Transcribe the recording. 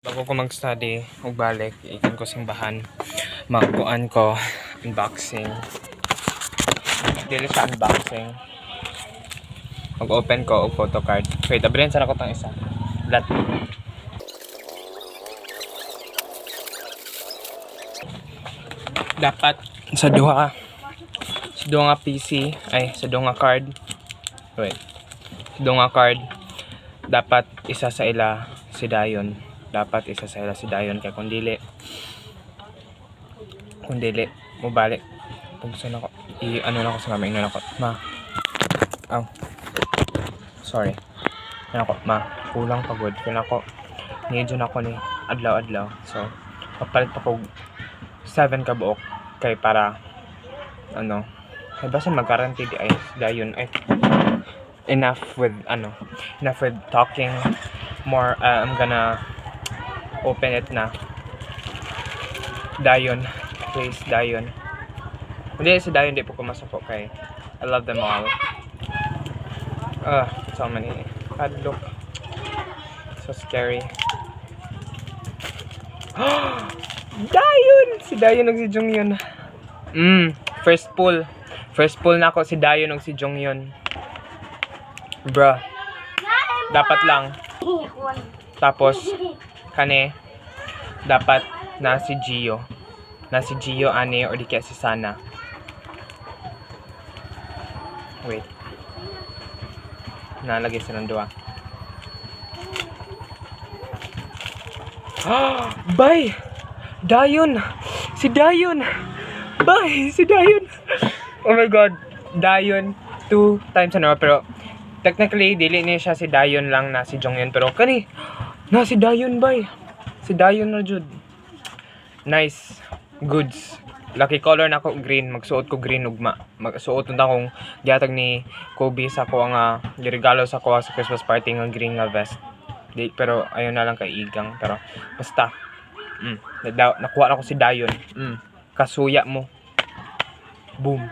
Bago ko mag-study ug balik, ikan ko simbahan. Magkuan ko unboxing. Dili sa unboxing. Mag-open ko og photo card. Wait, abrihan sana ko tang isa. Lat. Dapat sa duha nga PC ay sa duha nga card. Wait. Sa duha nga card dapat isa sa ila si dayon. Dapat isa sa ila si dayon kay kung dili mo balik. Pugso na ko. I-ano na ko sa mama, ingnan ako. Ma. Aw. Sorry. Ano ako, ma. Kulang pagod. Kaya ako, medyo na ako ni adlaw-adlaw. So, papalit pa ko 7 ka buok. Kay para, ay basta mag-guarantee di ay dayon. Ay, enough with talking. More, I'm gonna open it na. Dayon. Please, dayon. Hindi si dayon, di po kumasapok kay I love them all. So many. God, look. So scary. Dayon! Si dayon og si Jonghyun. First pull. First pull na ako si dayon og si Jonghyun. Bruh. Dapat lang. Tapos, kane, dapat na si Gio. Na si Gio, ani, or di kaya si Sana. Wait. Nalagay silang dua. Bay! Dayon! Si Dayon! Bay! Si Dayon! Oh my God! Dayon 2 times in a row. Pero, technically, dili niya siya si Dayon lang na si Jonghyun. Pero, kani! Na si Dayon, bay! Si Dayon na, Jud. Nice. Goods. Lucky color na ako green. Magsuot ko green ugma. Magsuot na akong gihatag ni Kobe sa ko nga giregalo sa ko sa Christmas party nga green nga vest. Pero ayun na lang kay Igang. Pero basta nakuha na ko si Dayon. Kasuya mo. Boom.